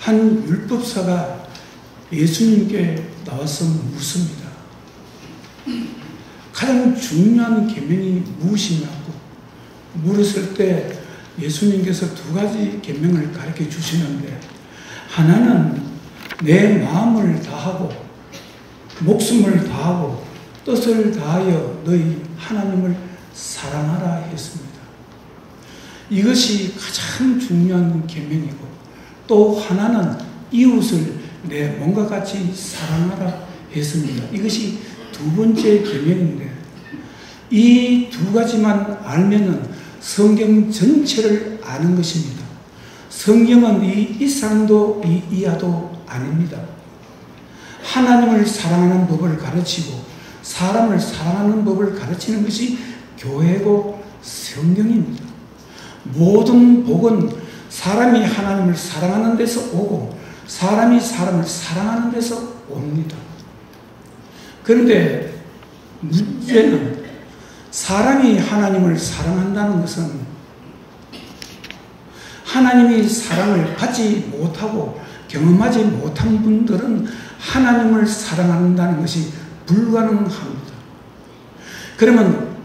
한 율법사가 예수님께 나와서 묻습니다. 가장 중요한 계명이 무엇이냐고 물었을 때 예수님께서 두 가지 계명을 가르쳐 주시는데, 하나는 내 마음을 다하고 목숨을 다하고 뜻을 다하여 너희 하나님을 사랑하라 했습니다. 이것이 가장 중요한 계명이고, 또 하나는 이웃을 내 몸과 같이 사랑하라 했습니다. 이것이 두 번째 계명인데, 이 두 가지만 알면은 성경 전체를 아는 것입니다. 성경은 이 이상도 이하도 아닙니다. 하나님을 사랑하는 법을 가르치고 사람을 사랑하는 법을 가르치는 것이 교회고 성경입니다. 모든 복은 사람이 하나님을 사랑하는 데서 오고 사람이 사람을 사랑하는 데서 옵니다. 그런데 문제는 사람이 하나님을 사랑한다는 것은 하나님이 사랑을 받지 못하고 경험하지 못한 분들은 하나님을 사랑한다는 것이 불가능합니다. 그러면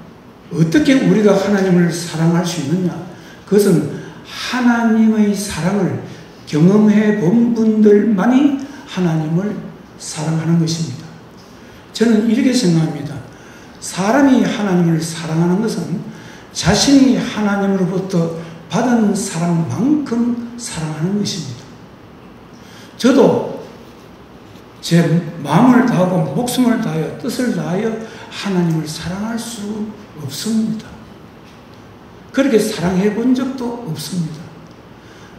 어떻게 우리가 하나님을 사랑할 수 있느냐? 그것은 하나님의 사랑을 경험해 본 분들만이 하나님을 사랑하는 것입니다. 저는 이렇게 생각합니다. 사람이 하나님을 사랑하는 것은 자신이 하나님으로부터 받은 사랑만큼 사랑하는 것입니다. 저도 제 마음을 다하고 목숨을 다하여 뜻을 다하여 하나님을 사랑할 수 없습니다. 그렇게 사랑해 본 적도 없습니다.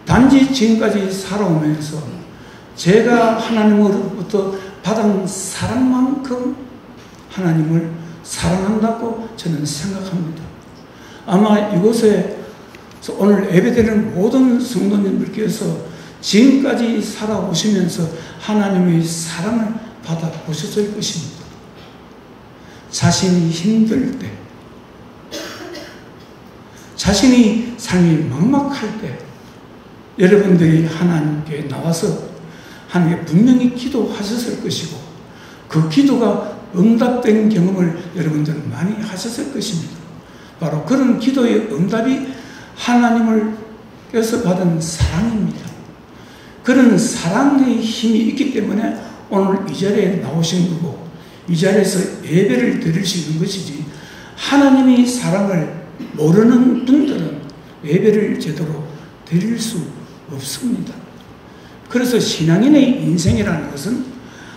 단지 지금까지 살아오면서 제가 하나님으로부터 받은 사랑만큼 하나님을 사랑한다고 저는 생각합니다. 아마 이곳에 오늘 예배드리는 모든 성도님들께서 지금까지 살아오시면서 하나님의 사랑을 받아보셨을 것입니다. 자신이 힘들 때, 자신이 삶이 막막할 때 여러분들이 하나님께 나와서 하나님께 분명히 기도하셨을 것이고 그 기도가 응답된 경험을 여러분들은 많이 하셨을 것입니다. 바로 그런 기도의 응답이 하나님을께서 받은 사랑입니다. 그런 사랑의 힘이 있기 때문에 오늘 이 자리에 나오신 거고 이 자리에서 예배를 드릴 수 있는 것이지, 하나님의 사랑을 모르는 분들은 예배를 제대로 드릴 수 없습니다. 그래서 신앙인의 인생이라는 것은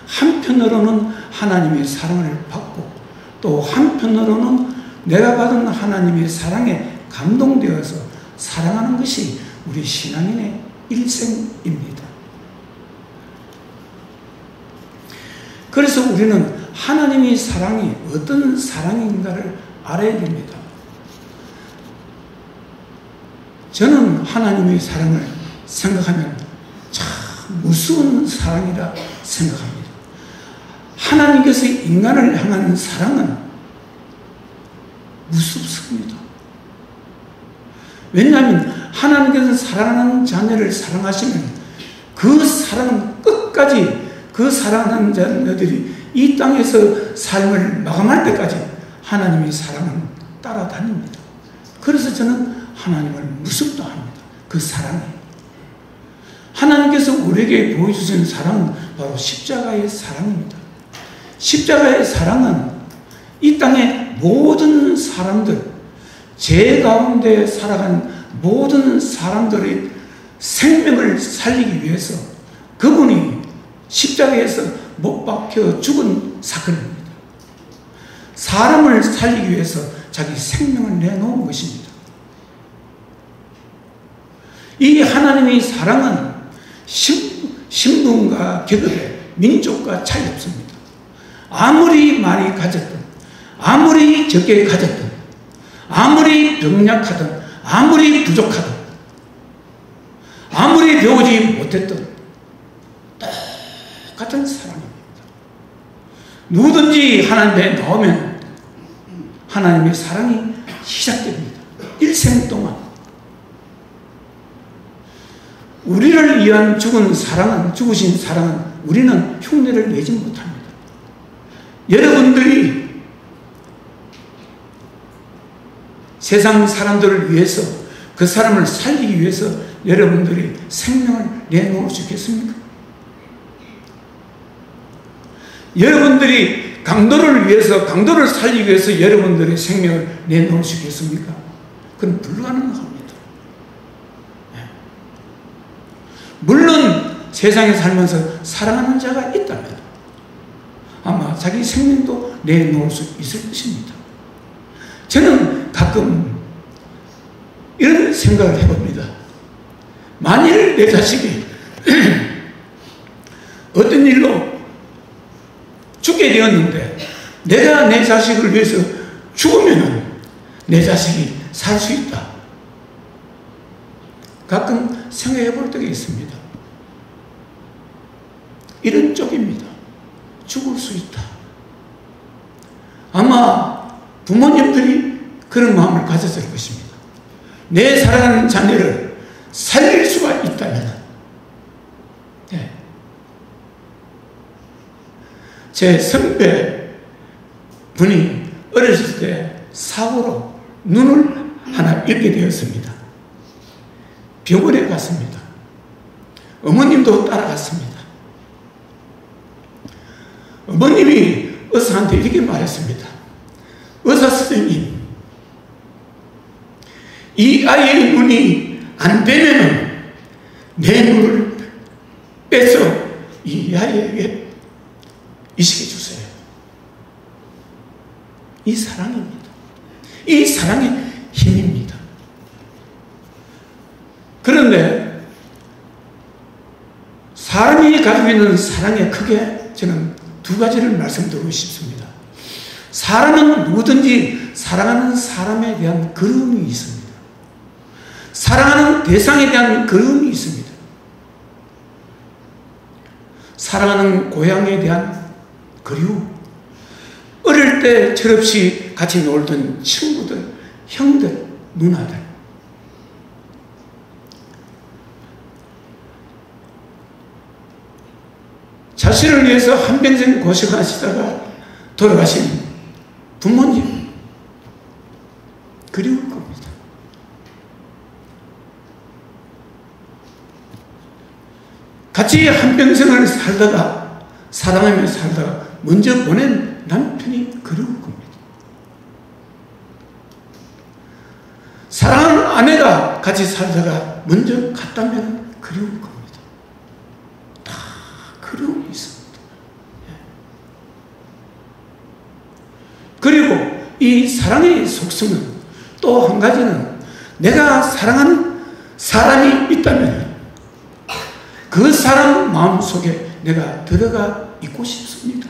한편으로는 하나님의 사랑을 받고 또 한편으로는 내가 받은 하나님의 사랑에 감동되어서 사랑하는 것이 우리 신앙인의 일생입니다. 그래서 우리는 하나님의 사랑이 어떤 사랑인가를 알아야 됩니다. 저는 하나님의 사랑을 생각하면 참 무서운 사랑이라 생각합니다. 하나님께서 인간을 향한 사랑은 무섭습니다. 왜냐하면 하나님께서 사랑하는 자녀를 사랑하시면 그 사랑은 끝까지 그 사랑하는 자녀들이 이 땅에서 삶을 마감할 때까지 하나님의 사랑은 따라다닙니다. 그래서 저는 하나님을 무섭다 합니다. 그 사랑이. 하나님께서 우리에게 보여주신 사랑은 바로 십자가의 사랑입니다. 십자가의 사랑은 이 땅의 모든 사람들, 죄 가운데 살아가는 모든 사람들의 생명을 살리기 위해서 그분이 십자가에서 못 박혀 죽은 사건입니다. 사람을 살리기 위해서 자기 생명을 내놓은 것입니다. 이 하나님의 사랑은 신분과 계급에 민족과 차이 없습니다. 아무리 많이 가졌든 아무리 적게 가졌든 아무리 병약하든 아무리 부족하든 아무리 배우지 못했든 똑같은 사랑입니다. 누구든지 하나님에 나오면 하나님의 사랑이 시작됩니다. 일생 동안 우리를 위한 죽으신 사랑은 우리는 흉내를 내지 못합니다. 여러분들이 세상 사람들을 위해서, 그 사람을 살리기 위해서 여러분들이 생명을 내놓을 수 있겠습니까? 여러분들이 강도를 위해서, 강도를 살리기 위해서 여러분들의 생명을 내놓을 수 있겠습니까? 그건 불가능합니다. 물론 세상에 살면서 사랑하는 자가 있다면 아마 자기 생명도 내놓을 수 있을 것입니다. 저는 가끔 이런 생각을 해봅니다. 만일 내 자식이 어떤 일로 죽게 되었는데 내가 내 자식을 위해서 죽으면 내 자식이 살 수 있다. 가끔 생각해 볼 때가 있습니다. 이런 쪽입니다. 죽을 수 있다. 아마 부모님들이 그런 마음을 가졌을 것입니다. 내 사랑하는 자녀를 살릴 수가 있다면. 네. 제 선배 분이 어렸을 때 사고로 눈을 하나 잃게 되었습니다. 병원에 갔습니다. 어머님도 따라갔습니다. 어머님이 의사한테 이렇게 말했습니다. 의사 선생님, 이 아이의 눈이 안 되면 내 눈을 빼서 이 아이에게 이식해 주세요. 이 사랑입니다. 이 사랑의 힘입니다. 그런데 사람이 가지고 있는 사랑의 크게 저는 두 가지를 말씀드리고 싶습니다. 사람은 누구든지 사랑하는 사람에 대한 그리움이 있습니다. 사랑하는 대상에 대한 그리움이 있습니다. 사랑하는 고향에 대한 그리움. 어릴 때 철없이 같이 놀던 친구들, 형들, 누나들. 자신을 위해서 한평생 고생하시다가 돌아가신 부모님, 그리울 겁니다. 같이 한평생을 살다가, 사랑하며 살다가 먼저 보낸 남편이 그리울 겁니다. 사랑하는 아내가 같이 살다가 먼저 갔다면 그리울 겁니다. 다 그리움이 있습니다. 그리고 이 사랑의 속성은 또 한 가지는 내가 사랑하는 사람이 있다면 그 사람 마음속에 내가 들어가 있고 싶습니다.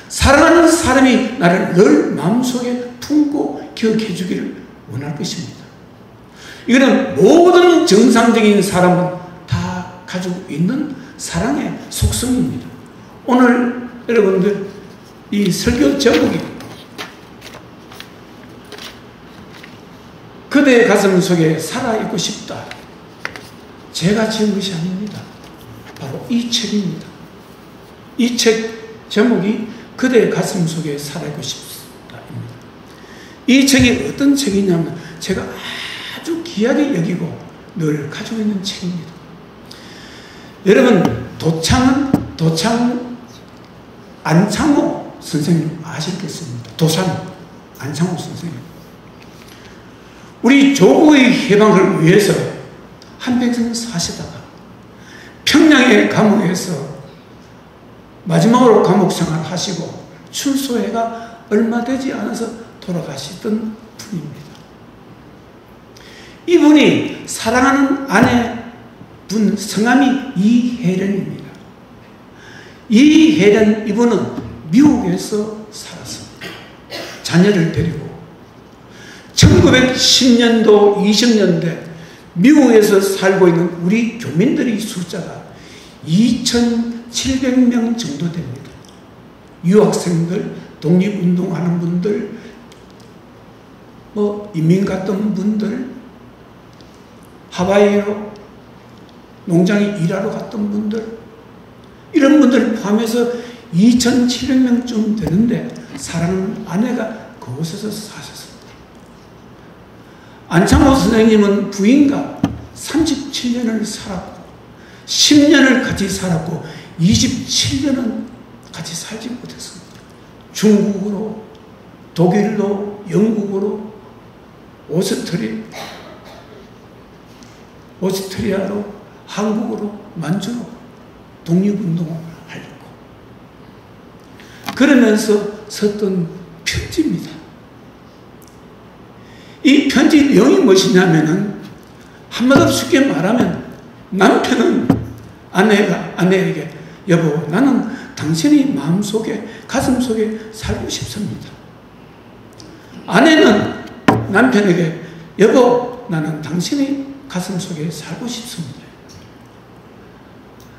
사랑하는 사람이 나를 늘 마음속에 품고 기억해 주기를 원할 것입니다. 이거는 모든 정상적인 사람은 다 가지고 있는 사랑의 속성입니다. 오늘 여러분들 이 설교 제목이 그대의 가슴 속에 살아있고 싶다. 제가 지은 것이 아닙니다. 바로 이 책입니다. 이 책 제목이 그대의 가슴 속에 살아있고 싶다입니다. 이 책이 어떤 책이냐면 제가 아주 귀하게 여기고 늘 가지고 있는 책입니다. 여러분 안창호 선생님 아시겠습니까? 도산 안창호 선생님. 우리 조국의 해방을 위해서 한평생 사시다가 평양의 감옥에서 마지막으로 감옥 생활 하시고 출소해가 얼마 되지 않아서 돌아가시던 분입니다. 이분이 사랑하는 아내분 성함이 이혜련입니다. 이혜련 이분은 미국에서 살았습니다. 자녀를 데리고 1910년도 20년대 미국에서 살고 있는 우리 교민들의 숫자가 2,700명 정도 됩니다. 유학생들, 독립운동하는 분들, 이민 갔던 분들, 하와이로 농장에 일하러 갔던 분들, 이런 분들 포함해서 2,700명쯤 되는데 사랑하는 아내가 그곳에서 사셨습니다. 안창호 선생님은 부인과 37년을 살았고 10년을 같이 살았고 27년은 같이 살지 못했습니다. 중국으로, 독일로, 영국으로, 오스트리아로, 한국으로, 만주로 독립운동을 하려고. 그러면서 썼던 편지입니다. 이 편지 내용이 무엇이냐면은 한마디로 쉽게 말하면 남편은 아내에게 여보, 나는 당신이 마음속에, 가슴속에 살고 싶습니다. 아내는 남편에게 여보, 나는 당신이 가슴속에 살고 싶습니다.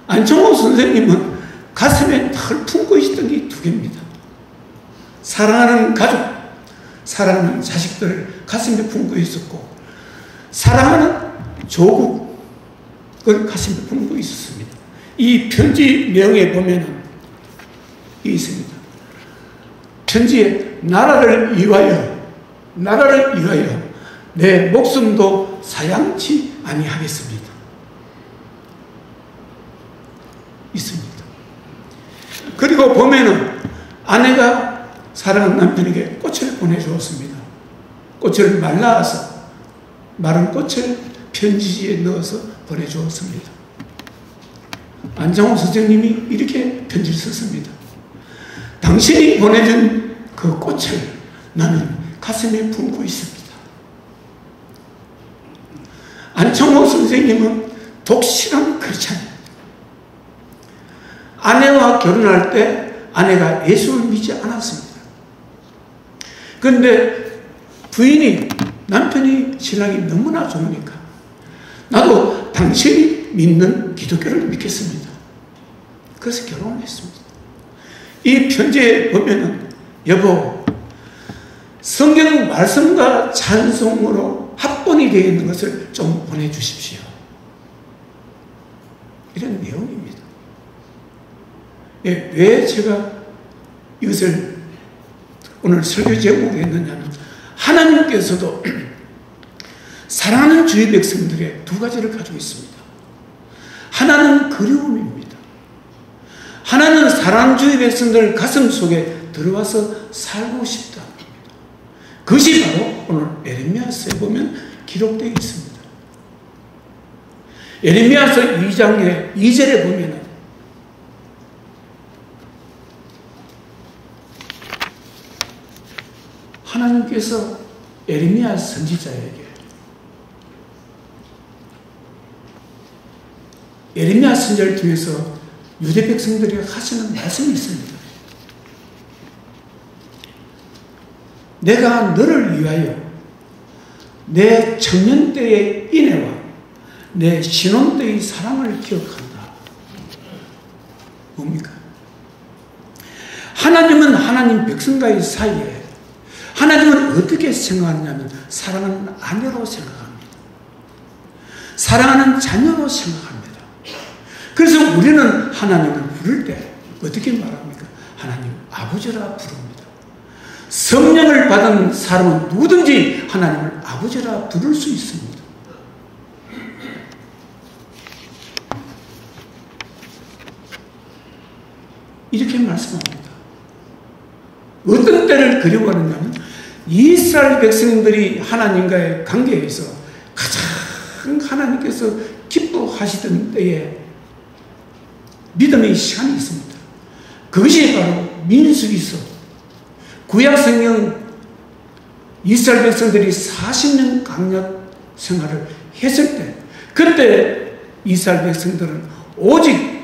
안창호 선생님은 가슴에 늘 품고 있었던 게 두 개입니다. 사랑하는 가족, 사랑하는 자식들을 가슴에 품고 있었고, 사랑하는 조국을 가슴에 품고 있었습니다. 이 편지 내용에 보면은 있습니다. 편지에 나라를 위하여 내 목숨도 사양치 아니하겠습니다. 있습니다. 그리고 보면은 아내가 사랑하는 남편에게 꽃을 보내주었습니다. 꽃을 말라서 마른 꽃을 편지지에 넣어서 보내주었습니다. 안창호 선생님이 이렇게 편지를 썼습니다. 당신이 보내준 그 꽃을 나는 가슴에 품고 있습니다. 안창호 선생님은 독실한 크리스찬입니다. 아내와 결혼할 때 아내가 예수를 믿지 않았습니다. 그런데 부인이, 남편이, 신랑이 너무나 좋으니까 나도 당신이 믿는 기독교를 믿겠습니다. 그래서 결혼을 했습니다. 이 편지에 보면은 여보, 성경 말씀과 찬송으로 합본이 되어 있는 것을 좀 보내주십시오. 이런 내용입니다. 왜 제가 이것을 오늘 설교 제목으로 했느냐면 하나님께서도 사랑하는 주의 백성들의 두 가지를 가지고 있습니다. 하나는 그리움입니다. 하나는 사랑하는 주의 백성들 가슴 속에 들어와서 살고 싶다. 그것이 바로 오늘 에레미야서에 보면 기록되어 있습니다. 에레미야서 2장의 2절에 보면 하나님께서 에레미야 선지자에게 에레미야 선지자를 통해서 유대 백성들에게 하시는 말씀이 있습니다. 내가 너를 위하여 내 청년 때의 인애와 내 신혼 때의 사랑을 기억한다. 뭡니까? 하나님은 하나님 백성과의 사이에 하나님은 어떻게 생각하느냐면 사랑하는 아내로 생각합니다. 사랑하는 자녀로 생각합니다. 그래서 우리는 하나님을 부를 때 어떻게 말합니까? 하나님 아버지라 부릅니다. 성령을 받은 사람은 누구든지 하나님을 아버지라 부를 수 있습니다. 이렇게 말씀합니다. 어떤 때를 그리워하느냐면 이스라엘 백성들이 하나님과의 관계에서 가장 하나님께서 기뻐하시던 때에 믿음의 시간이 있습니다. 그것이 바로 민수기서, 구약성경 이스라엘 백성들이 40년 강약 생활을 했을 때, 그때 이스라엘 백성들은 오직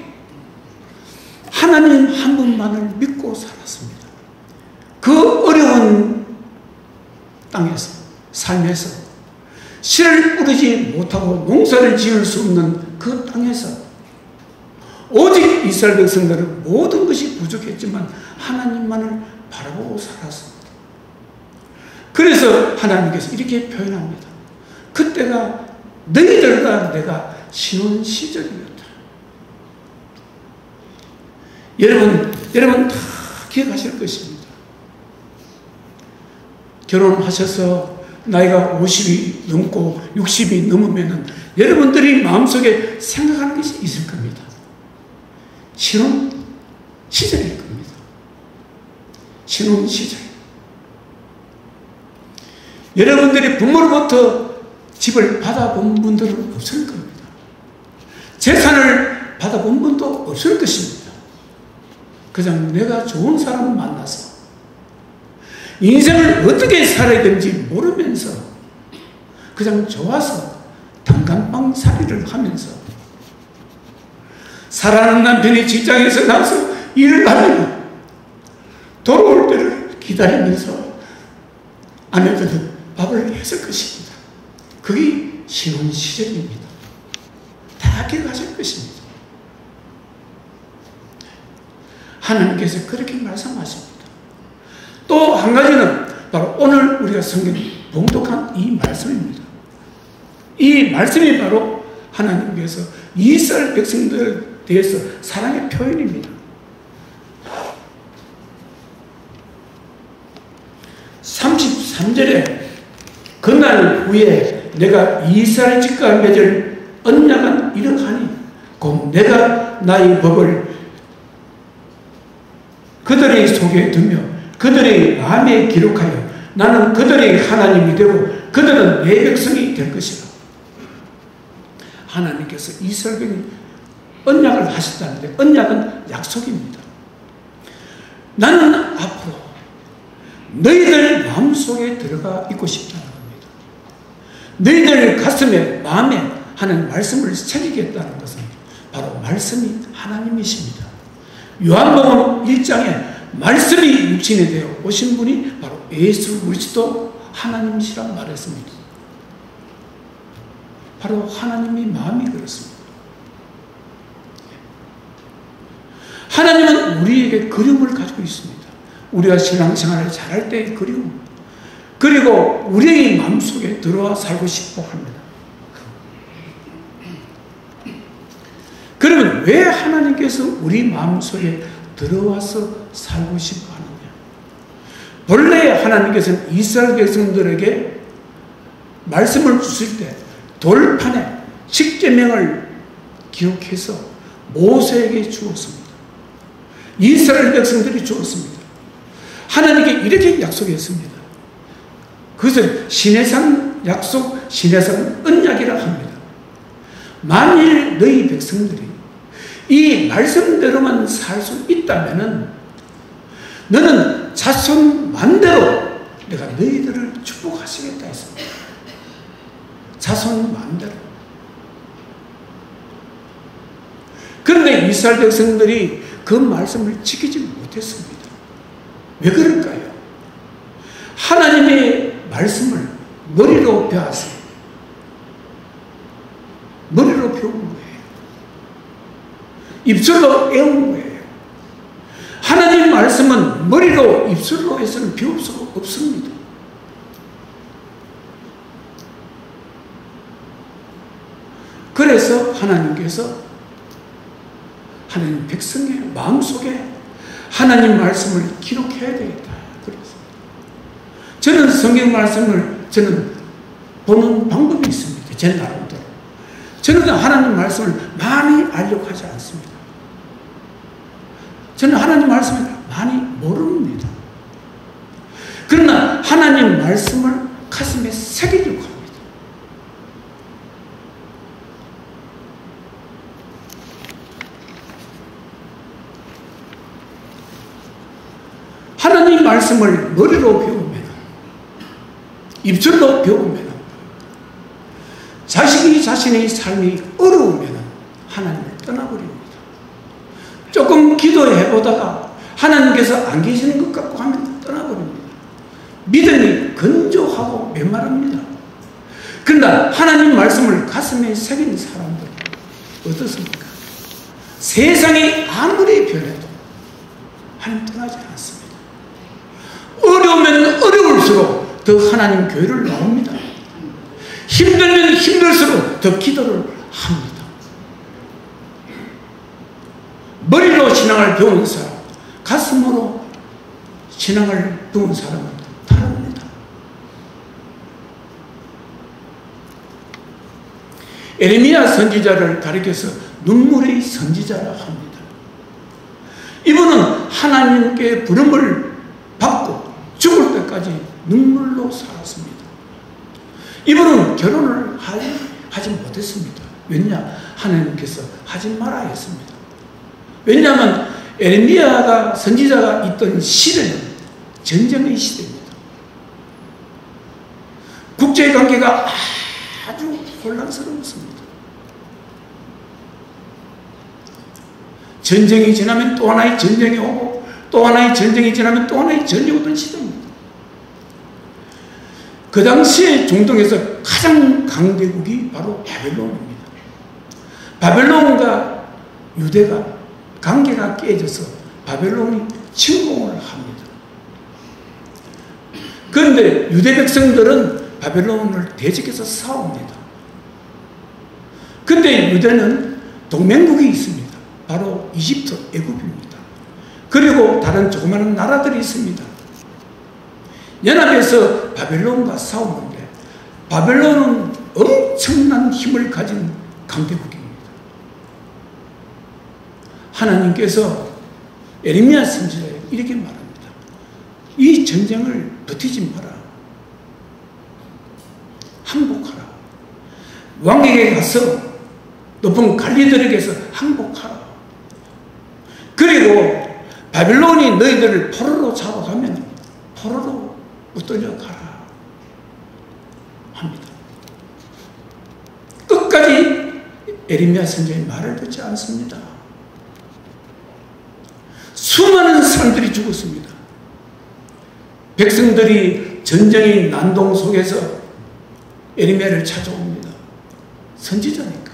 하나님 한 분만을 믿고 살았습니다. 그 어려운 땅에서, 삶에서 씨를 뿌리지 못하고 농사를 지을 수 없는 그 땅에서 오직 이스라엘 백성들은 모든 것이 부족했지만 하나님만을 바라보고 살았습니다. 그래서 하나님께서 이렇게 표현합니다. 그때가 너희들과 내가 신혼 시절이었다. 여러분 다 기억하실 것입니다. 결혼하셔서 나이가 50이 넘고 60이 넘으면 여러분들이 마음속에 생각하는 것이 있을 겁니다. 신혼 시절일 겁니다. 신혼 시절. 여러분들이 부모로부터 집을 받아본 분들은 없을 겁니다. 재산을 받아본 분도 없을 것입니다. 그냥 내가 좋은 사람을 만나서 인생을 어떻게 살아야 되는지 모르면서 그냥 좋아서 단감방 살이를 하면서 사랑하는 남편이 직장에서 나서 일을 하면 돌아올 때를 기다리면서 아내들은 밥을 했을 것입니다. 그게 신혼 시절입니다. 다 기억하실 것입니다. 하나님께서 그렇게 말씀하십니다. 또 한 가지는 바로 오늘 우리가 성경 봉독한 이 말씀입니다. 이 말씀이 바로 하나님께서 이스라엘 백성들에 대해서 사랑의 표현입니다. 33절에 그날 후에 내가 이스라엘 집과 맺을 언약은 이러하니 곧 내가 나의 법을 그들의 속에 두며 그들의 마음에 기록하여 나는 그들의 하나님이 되고 그들은 내 백성이 될 것이라. 하나님께서 이스라엘에게 언약을 하셨다는데 언약은 약속입니다. 나는 앞으로 너희들 마음속에 들어가 있고 싶다는 겁니다. 너희들 가슴에 마음에 하는 말씀을 새기겠다는 것은 바로 말씀이 하나님이십니다. 요한복음 1장에 말씀이 육신이 되어 오신 분이 바로 예수 그리스도 하나님이시라고 말했습니다. 바로 하나님의 마음이 그렇습니다. 하나님은 우리에게 그리움을 가지고 있습니다. 우리가 신앙생활을 잘할 때의 그리움, 그리고 우리의 마음속에 들어와 살고 싶어 합니다. 그러면 왜 하나님께서 우리 마음속에 들어와서 살고 싶어 하느냐? 본래 하나님께서는 이스라엘 백성들에게 말씀을 주실 때 돌판에 십계명을 기록해서 모세에게 주었습니다. 이스라엘 백성들이 주었습니다. 하나님께 이렇게 약속했습니다. 그것을 시내산 약속, 시내산 언약이라 합니다. 만일 너희 백성들이 이 말씀대로만 살 수 있다면은 너는 자손 만대로 내가 너희들을 축복하시겠다 했습니다. 자손 만대로. 그런데 이스라엘 백성들이 그 말씀을 지키지 못했습니다. 왜 그럴까요? 하나님의 말씀을 머리로 배워서 머리로 배운 거예요. 입술로 외운 거예요. 하나님 말씀은 머리로 입술로 해서는 배울 수가 없습니다. 그래서 하나님께서 하나님 백성의 마음속에 하나님 말씀을 기록해야 되겠다. 그래서 저는 성경 말씀을 보는 방법이 있습니다. 제 나름대로. 저는 하나님 말씀을 많이 알려고 하지 않습니다. 저는 하나님 말씀을 많이 모릅니다. 그러나 하나님 말씀을 가슴에 새기려고 합니다. 하나님 말씀을 머리로 배우면, 입술로 배우면, 자식이 자신의 삶이 어려우면 하나님을 떠나버립니다. 조금 기도해보다가 하나님께서 안 계시는 것 같고 하면 떠나버립니다. 믿음이 건조하고 메마릅니다. 그러나 하나님 말씀을 가슴에 새긴 사람들 어떻습니까? 세상이 아무리 변해도 하나님 떠나지 않습니다. 어려우면 어려울수록 더 하나님 교회를 나옵니다. 힘들면 힘들수록 더 기도를 합니다. 머리로 신앙을 배운 사람, 가슴으로 신앙을 배운 사람은 다릅니다. 에레미야 선지자를 가리켜서 눈물의 선지자라 합니다. 이분은 하나님께 부름을 받고 죽을 때까지 눈물로 살았습니다. 이분은 결혼을 하지 못했습니다. 왜냐? 하나님께서 하지 말아야 했습니다. 왜냐하면 에레미야가 선지자가 있던 시대는 전쟁의 시대입니다. 국제관계가 아주 혼란스러웠습니다. 전쟁이 지나면 또 하나의 전쟁이 오고 또 하나의 전쟁이 지나면 또 하나의 전쟁이 오던 시대입니다. 그 당시에 중동에서 가장 강대국이 바로 바벨론입니다. 바벨론과 유대가 관계가 깨져서 바벨론이 침공을 합니다. 그런데 유대 백성들은 바벨론을 대적해서 싸웁니다. 그런데 유대는 동맹국이 있습니다. 바로 이집트, 애굽입니다. 그리고 다른 조그마한 나라들이 있습니다. 연합해서 바벨론과 싸우는데 바벨론은 엄청난 힘을 가진 강대국입니다. 하나님께서 에레미야 선지자에게 이렇게 말합니다. 이 전쟁을 버티지 마라. 항복하라. 왕에게 가서 높은 관리들에게서 항복하라. 그리고 바벨론이 너희들을 포로로 잡아가면 포로로 붙들려 가라 합니다. 끝까지 에레미야 선지자의 말을 듣지 않습니다. 수많은 사람들이 죽었습니다. 백성들이 전쟁의 난동 속에서 에레미야를 찾아옵니다. 선지자니까.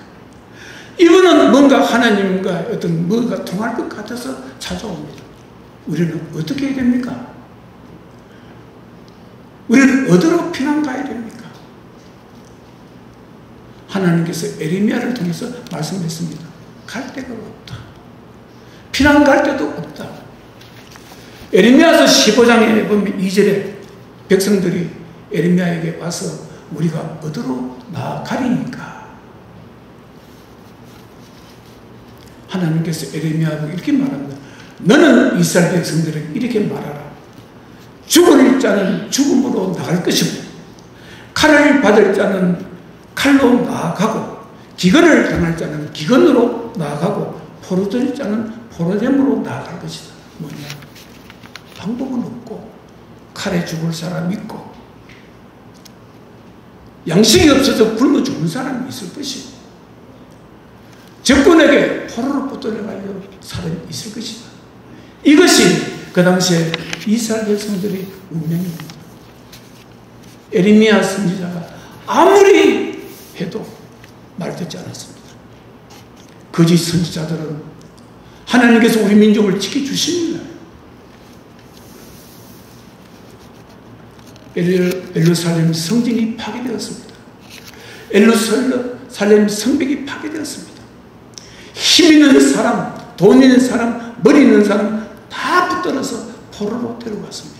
이분은 뭔가 하나님과 어떤 뭐가 통할 것 같아서 찾아옵니다. 우리는 어떻게 해야 됩니까? 우리는 어디로 피난 가야 됩니까? 하나님께서 에레미야를 통해서 말씀했습니다. 갈 데가 없다. 피난 갈 데도 없다. 에레미야서 15장에 보면 2절에 백성들이 에레미야에게 와서 우리가 어디로 나아가리니까 하나님께서 에레미야에게 이렇게 말합니다. 너는 이스라엘 백성들에게 이렇게 말하라. 죽을 자는 죽음으로 나갈 것이고 칼을 받을 자는 칼로 나아가고 기근을 당할 자는 기근으로 나아가고 포로될 자는 포로됨으로 나아갈 것이다. 뭐냐? 방법은 없고 칼에 죽을 사람이 있고 양식이 없어서 굶어 죽는 사람이 있을 것이고 적군에게 포로로 붙들려가려고 사람이 있을 것이다. 이것이 그 당시에 이스라엘 백성들의 운명입니다. 에레미야 선지자가 아무리 해도 말 듣지 않았습니다. 거짓 선지자들은 하나님께서 우리 민족을 지켜주십니다. 예루살렘 성전이 파괴되었습니다. 예루살렘 성벽이 파괴되었습니다. 힘 있는 사람, 돈 있는 사람, 머리 있는 사람 다 붙들어서 포로로 데려갔습니다.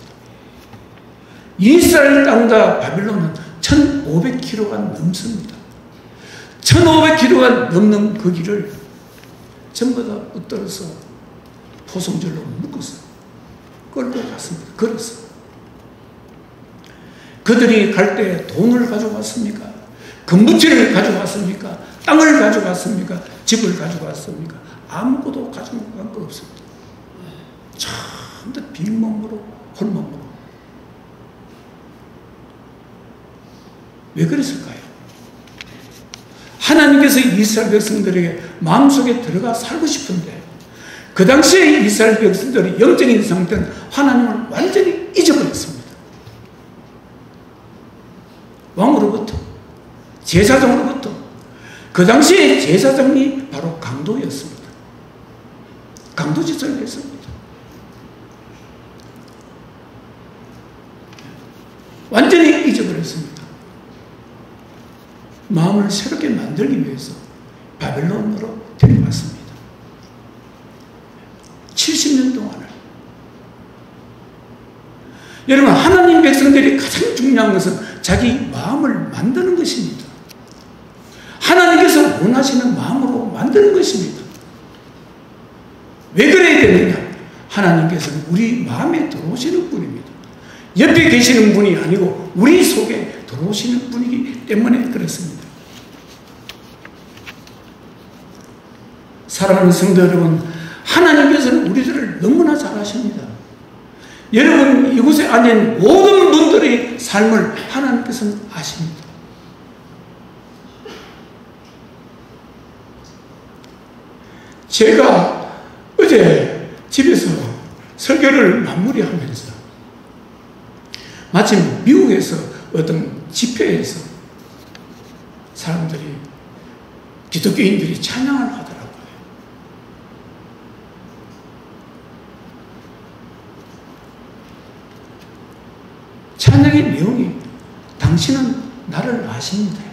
이스라엘 땅과 바빌론은 1500km가 넘습니다. 1500km가 넘는 그 길을 전부 다 붙들어서 포송절로 묶어서 끌고 갔습니다. 걸어서. 그들이 갈 때 돈을 가져갔습니까? 금부치를 가져갔습니까? 땅을 가져갔습니까? 집을 가져갔습니까? 아무것도 가져간 거 없습니다. 전부 빈몸으로 홀몸으로. 왜 그랬을까요? 하나님께서 이스라엘 백성들에게 마음속에 들어가 살고 싶은데 그 당시에 이스라엘 백성들이 영적인 상태는 하나님을 완전히 잊어버렸습니다. 왕으로부터 제사장으로부터 그 당시에 제사장이 바로 강도였습니다. 강도짓을 했습니다. 완전히 잊어버렸습니다. 마음을 새롭게 만들기 위해서 바벨론으로 데려갔습니다. 70년 동안을. 여러분, 하나님 백성들이 가장 중요한 것은 자기 마음을 만드는 것입니다. 하나님께서 원하시는 마음으로 만드는 것입니다. 왜 그래야 되느냐? 하나님께서는 우리 마음에 들어오시는 분입니다. 옆에 계시는 분이 아니고 우리 속에 들어오시는 분이기 때문에 그렇습니다. 사랑하는 성도 여러분, 하나님께서는 우리들을 너무나 잘 아십니다. 여러분, 이곳에 앉은 모든 분들의 삶을 하나님께서는 아십니다. 제가 어제 집에서 설교를 마무리하면서 마침 미국에서 어떤 집회에서 사람들이, 기독교인들이 찬양을 하더라고요. 찬양의 내용이 당신은 나를 아십니다.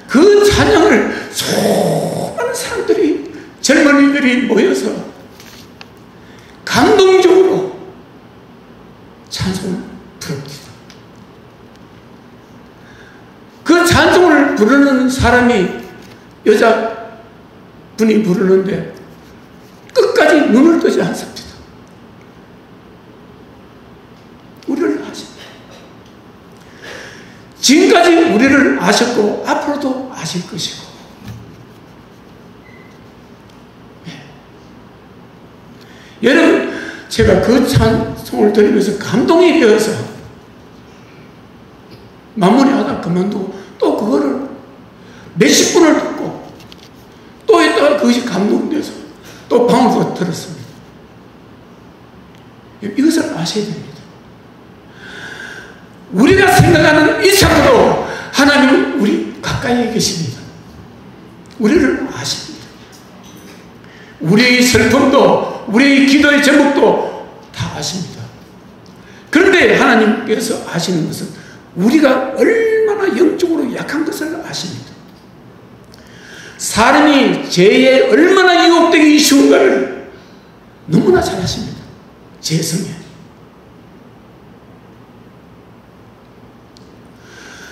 그 찬양을 수많은 사람들이, 젊은이들이 모여서 감동적으로 찬송을 부릅니다. 그 찬송을 부르는 사람이 여자분이 부르는데 끝까지 눈을 뜨지 않습니다. 우리를 아십니다. 지금까지 우리를 아셨고 앞으로도 아실 것이고, 여러분, 제가 그 찬송을 들으면서 감동이 되어서 마무리하다 그만두고 또 그거를 몇십 분을 듣고 또 있다가 그것이 감동돼서 또 방으로 들었습니다. 이것을 아셔야 됩니다. 우리가 생각하는 이상으로 하나님은 우리 가까이에 계십니다. 우리를 아십니다. 우리의 슬픔도, 우리의 기도의 제목도 다 아십니다. 그런데 하나님께서 아시는 것은 우리가 얼마나 영적으로 약한 것을 아십니다. 사람이 죄에 얼마나 유혹되기 쉬운가를 너무나 잘 아십니다. 죄 성에.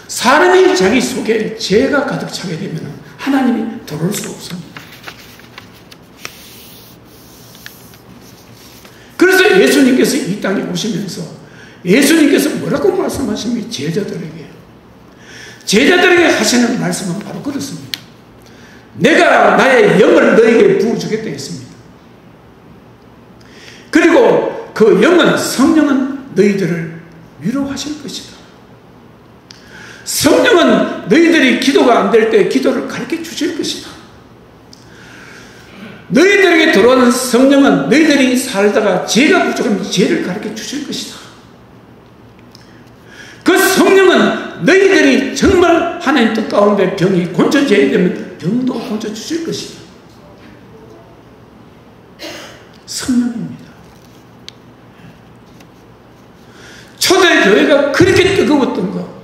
사람이 자기 속에 죄가 가득 차게 되면 하나님이 들어올 수 없습니다. 그래서 예수님께서 이 땅에 오시면서 예수님께서 뭐라고 말씀하십니까? 제자들에게 하시는 말씀은 바로 그렇습니다. 내가 나의 영을 너에게 부어주겠다 했습니다. 그리고 그 영은, 성령은 너희들을 위로하실 것이다. 성령은 너희들이 기도가 안 될 때 기도를 가르쳐 주실 것이다. 너희들에게 들어오는 성령은 너희들이 살다가 죄가 부족하면 죄를 가르쳐 주실 것이다. 그 성령은 너희들이 정말 하나님 뜻 가운데 병이 고쳐져야 되면 병도 고쳐주실 것이다. 성령입니다. 초대교회가 그렇게 뜨거웠던 것,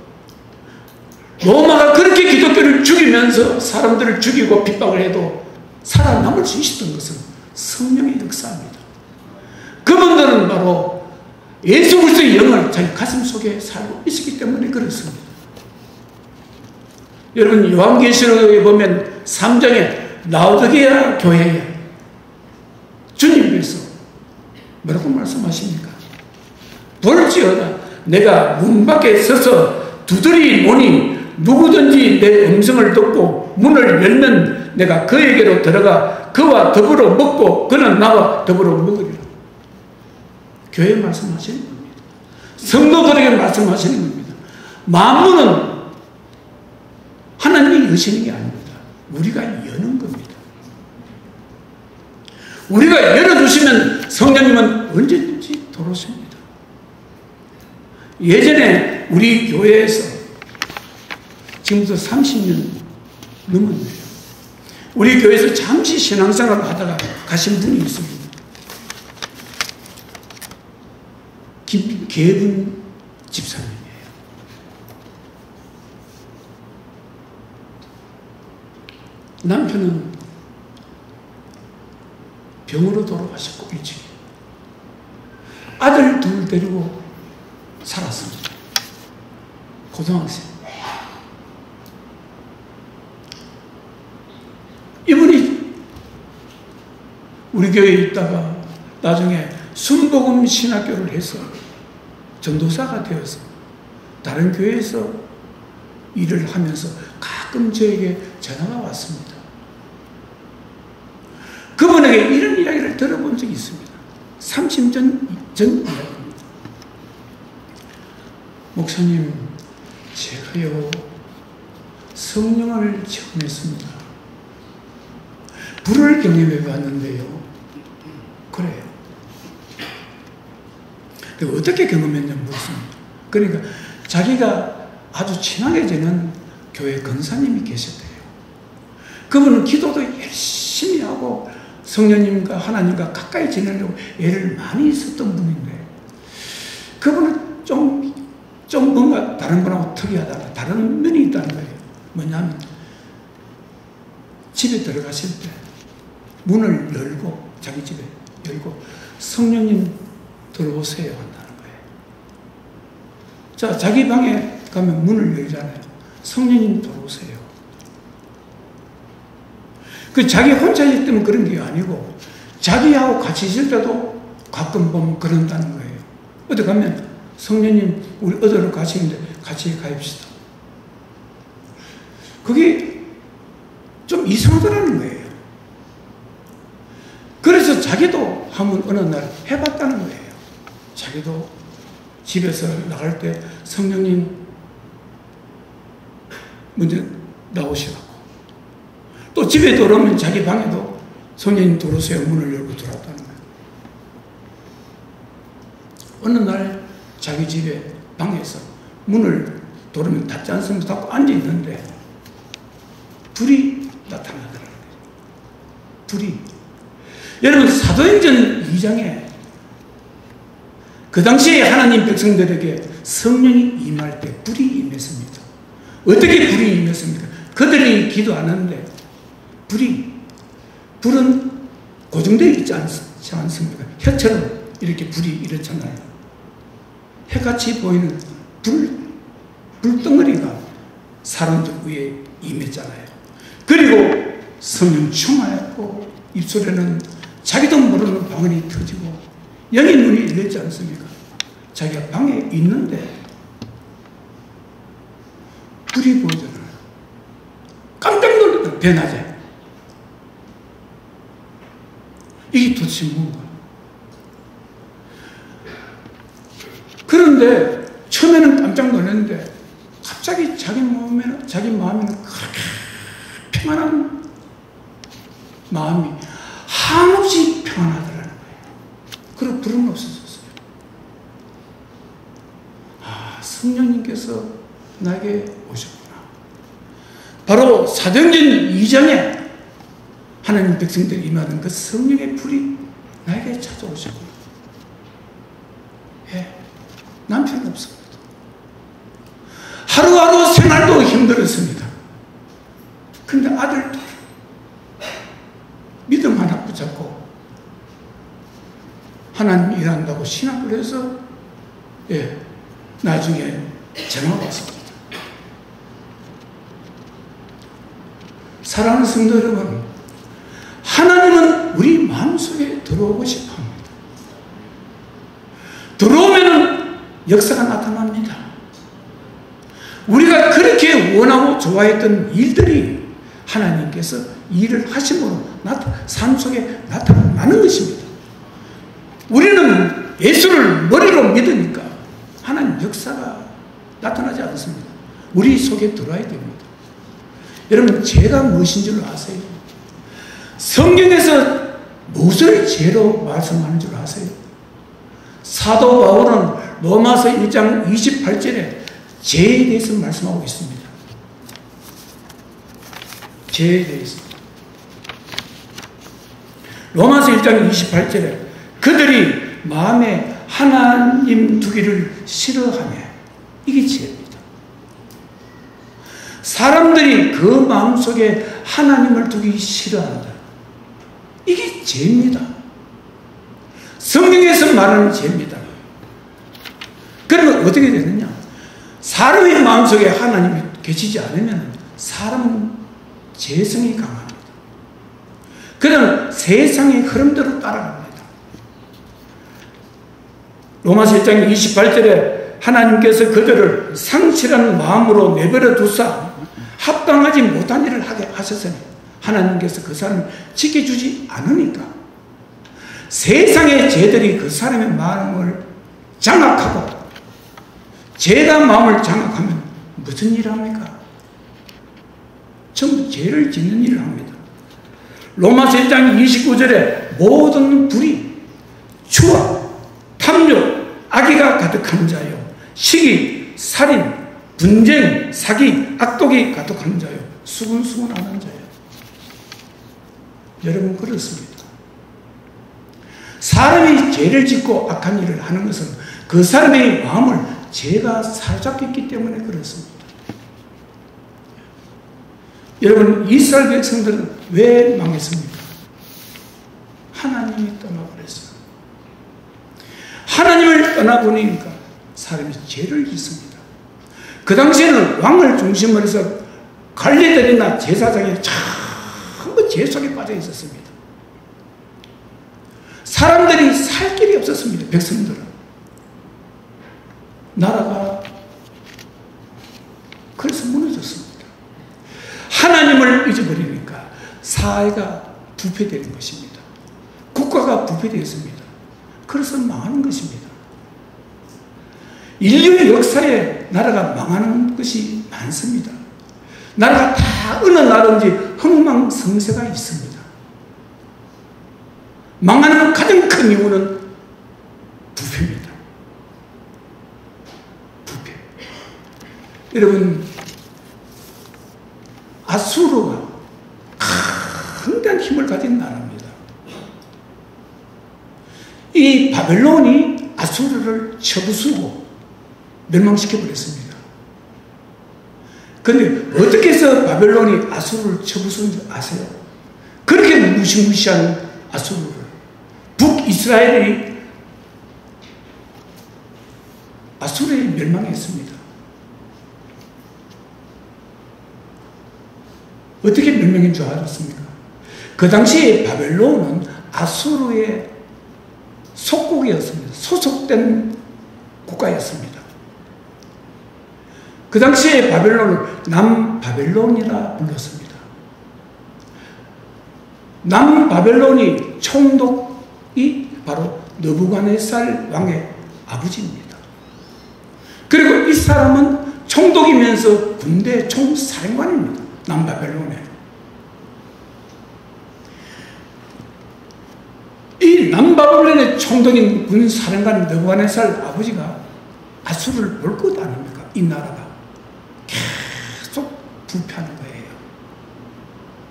로마가 그렇게 기독교를 죽이면서 사람들을 죽이고 핍박을 해도 살아남을 수 있었던 것은 성령의 역사입니다. 그분들은 바로 예수 그리스도의 영을 자기 가슴 속에 살고 있었기 때문에 그렇습니다. 여러분, 요한계시록에 보면 3장에 라오디게아 교회에 주님께서 뭐라고 말씀하십니까? 볼지어다 내가 문 밖에 서서 두드리노니 누구든지 내 음성을 듣고 문을 열면 내가 그에게로 들어가 그와 더불어 먹고 그는 나와 더불어 먹으리라. 교회에 말씀하시는 겁니다. 성도들에게 말씀하시는 겁니다. 만문은 하나님이 여시는 게 아닙니다. 우리가 여는 겁니다. 우리가 열어주시면 성령님은 언제든지 들어오십니다. 예전에 우리 교회에서 지금부터 30년 넘었네요. 우리 교회에서 잠시 신앙생활을 하다가 가신 분이 있습니다. 김계분 집사님이에요. 남편은 병으로 돌아가셨고 일찍 아들 둘 데리고 살았습니다. 고등학생. 이분이 우리 교회에 있다가 나중에 순복음 신학교를 해서 전도사가 되어서 다른 교회에서 일을 하면서 가끔 저에게 전화가 왔습니다. 그분에게 이런 이야기를 들어본 적이 있습니다. 30년 전 이야기입니다. 목사님, 제가요 성령을 체험했습니다. 불을 경험해 봤는데요. 그래요. 어떻게 경험했냐고 물었습니다. 그러니까 자기가 아주 친하게 지는 교회 권사님이 계셨대요. 그분은 기도도 열심히 하고 성령님과 하나님과 가까이 지내려고 애를 많이 썼던 분인데 그분은 좀 뭔가 다른 분하고 특이하다, 다른 면이 있다는 거예요. 뭐냐면 집에 들어가실 때 문을 열고 자기 집에 열고 성령님 들어오세요 한다는 거예요. 자, 자기 방에 가면 문을 열잖아요. 성령님 들어오세요. 그 자기 혼자 있을 때는 그런 게 아니고 자기하고 같이 있을 때도 가끔 보면 그런다는 거예요. 어디 가면 성령님 우리 어디로 가시는데 같이 가입시다. 그게 좀 이상하더라는 거예요. 그래서 자기도 한번 어느 날 해봤다는 거예요. 자기도 집에서 나갈 때 성령님 먼저 나오시라고. 또 집에 들어오면 자기 방에도 성령님 들어오세요 문을 열고 들어왔다는 거예요. 어느 날 자기 집에 방에서 문을 들어오면 닫지 않습니다. 닫고 앉아있는데 불이 나타나더라는 거예요. 불이. 여러분 사도행전 2장에 그 당시에 하나님 백성들에게 성령이 임할 때 불이 임했습니다. 어떻게 불이 임했습니까? 그들이 기도하는데 불은 고정되어 있지 않습니까? 혀처럼 이렇게 불이 이렇잖아요. 해같이 보이는 불덩어리가 사람들 위에 임했잖아요. 그리고 성령 충만했고 입술에는 자기도 모르는 방언이 터지고 영의 눈이 열렸지 않습니까? 자기가 방에 있는데 불이 보이잖아요. 깜짝 놀랐다. 대낮에. 이게 도대체 뭔가. 그런데 처음에는 깜짝 놀랐는데 갑자기 자기 마음에는 그렇게 평안한 마음이 한없이 평안하더라는 거예요. 그리고 불은 없어졌어요. 아, 성령님께서 나에게 오셨구나. 바로 사도행전 2장에 하나님 백성들이 임하던 그 성령의 불이 나에게 찾아오셨구나. 예, 남편은 없습니다. 하루하루 생활도 힘들었습니다. 근데 아들도 믿음 하나 붙잡고 하나님 일한다고 신학을 해서 예, 나중에 전화가 왔습니다. 사랑하는 성도 여러분, 하나님은 우리 마음속에 들어오고 싶어 합니다. 들어오면은 역사가 나타납니다. 우리가 그렇게 원하고 좋아했던 일들이 하나님께서 일을 하심으로 삶 속에 나타나는 것입니다. 우리는 예수를 머리로 믿으니까 하나님 역사가 나타나지 않습니다. 우리 속에 들어와야 됩니다. 여러분, 죄가 무엇인 줄 아세요? 성경에서 무엇을 죄로 말씀하는 줄 아세요? 사도 바울은 로마서 1장 28절에 죄에 대해서 말씀하고 있습니다. 죄에 대해서. 로마서 1장 28절에 그들이 마음에 하나님 두기를 싫어하며, 이게 죄입니다. 사람들이 그 마음속에 하나님을 두기 싫어한다. 이게 죄입니다. 성경에서 말하는 죄입니다. 그러면 어떻게 되느냐? 사람의 마음속에 하나님이 계시지 않으면 사람은 죄성이 강합니다. 그는 세상의 흐름대로 따라갑니다. 로마서 1장 28절에 하나님께서 그들을 상실한 마음으로 내버려 두사 합당하지 못한 일을 하게 하셨으니 하나님께서 그 사람을 지켜주지 않으니까 세상의 죄들이 그 사람의 마음을 장악하고 죄가 마음을 장악하면 무슨 일을 합니까? 전부 죄를 짓는 일을 합니다. 로마서 1장 29절에 모든 불의, 추악, 탐욕, 악의가 가득한 자요 시기, 살인, 분쟁, 사기, 악독이 가득한 자요 수군수군하는 자요. 여러분 그렇습니다. 사람이 죄를 짓고 악한 일을 하는 것은 그 사람의 마음을 죄가 사로잡혔기 때문에 그렇습니다. 여러분 이스라엘 백성들은 왜 망했습니까? 하나님이 떠나버렸어요. 하나님을 떠나보니까 사람이 죄를 짓습니다. 그 당시에는 왕을 중심으로 해서 관리들이나 제사장이 전부 죄 속에 빠져 있었습니다. 사람들이 살 길이 없었습니다. 백성들은. 나라가 그래서 무너졌습니다. 하나님을 잊어버리니까 사회가 부패되는 것입니다. 국가가 부패되었습니다. 그래서 망하는 것입니다. 인류의 역사에 나라가 망하는 것이 많습니다. 나라가 다 어느 나라든지 흥망성쇠가 있습니다. 망하는 가장 큰 이유는 부패입니다. 부패. 여러분 아수르가 강대한 힘을 가진 나라입니다. 이 바벨론이 아수르를 쳐부수고 멸망시켜버렸습니다. 그런데 어떻게 해서 바벨론이 아수르를 쳐부수는지 아세요? 그렇게 무시무시한 아수르를 북이스라엘이 아수르에 멸망했습니다. 어떻게 멸망인 줄 알았습니까? 그 당시에 바벨론은 아수르의 속국이었습니다. 소속된 국가였습니다. 그 당시에 바벨론을 남바벨론이라 불렀습니다. 남바벨론이 총독이 바로 느부갓네살 왕의 아버지입니다. 그리고 이 사람은 총독이면서 군대 총사령관입니다. 남바벨론에. 이 남바벨론의 총독인 군사령관 느부갓네살 아버지가 아수르를 볼 것 아닙니까? 이 나라가 계속 부패하는 거예요.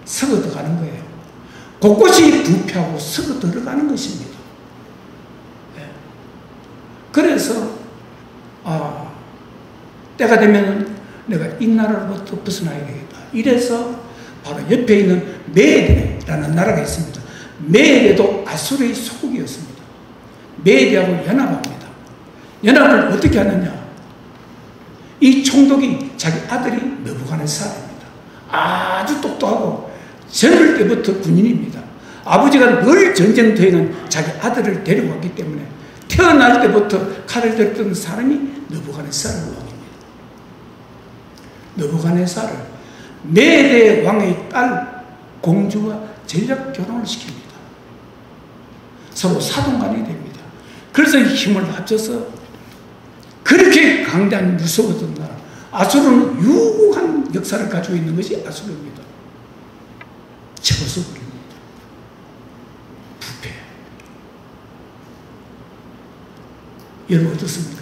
썩어 들어가는 거예요. 곳곳이 부패하고 썩어 들어가는 것입니다. 그래서 때가 되면 내가 이 나라로부터 벗어나야 되겠다. 이래서 바로 옆에 있는 메데라는 나라가 있습니다. 메데도 아수르의 소국이었습니다. 메데하고 연합합니다. 연합을 어떻게 하느냐? 이 총독이 자기 아들이 느부갓네살입니다. 아주 똑똑하고 젊을 때부터 군인입니다. 아버지가 늘 전쟁터에는 자기 아들을 데리고 왔기 때문에 태어날 때부터 칼을 들었던 사람이 느부갓네살 왕입니다. 느부갓네살을 메데 왕의 딸 공주와 전략 결혼을 시킵니다. 서로 사돈간이 됩니다. 그래서 힘을 합쳐서 그렇게 강대한 무서웠던 나라 아수르는 유구한 역사를 가지고 있는 것이 아수르입니다. 쳐부숴버립니다. 부패. 여러분 어떻습니까?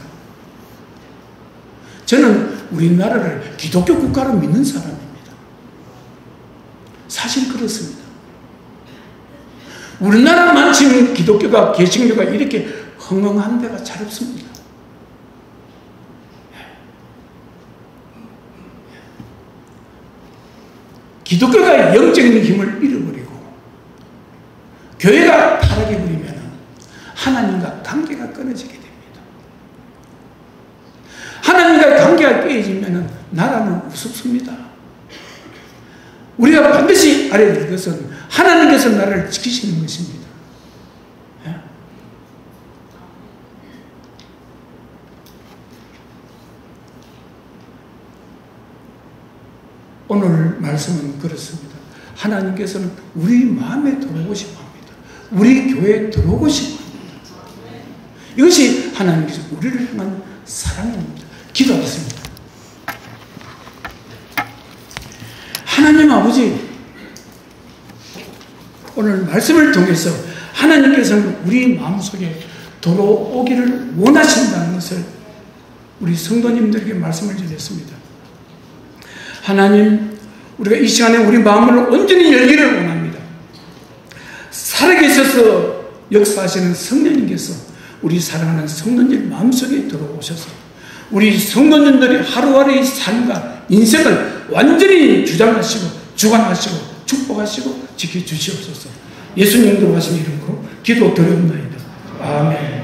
저는 우리나라를 기독교 국가로 믿는 사람입니다. 사실 그렇습니다. 우리나라만큼 기독교가 개신교가 이렇게 흥흥한 데가 잘 없습니다. 기독교가 영적인 힘을 잃어버리고 교회가 타락해버리면 하나님과 관계가 끊어지게 됩니다. 하나님과 관계가 깨지면 나라는 우습습니다. 우리가 반드시 알아야 될 것은 하나님께서 나라를 지키시는 것입니다. 오늘 말씀은 그렇습니다. 하나님께서는 우리 마음에 들어오고 싶어 합니다. 우리 교회에 들어오고 싶어 합니다. 이것이 하나님께서 우리를 향한 사랑입니다. 기도하겠습니다. 하나님 아버지, 오늘 말씀을 통해서 하나님께서는 우리 마음속에 들어오기를 원하신다는 것을 우리 성도님들에게 말씀을 드렸습니다. 하나님, 우리가 이 시간에 우리 마음을 온전히 열기를 원합니다. 살아계셔서 역사하시는 성령님께서 우리 사랑하는 성도님 마음속에 들어오셔서 우리 성도님들의 하루하루의 삶과 인생을 완전히 주장하시고 주관하시고 축복하시고 지켜주시옵소서. 예수님 들어가신 이름으로 기도 드리옵나이다. 아멘.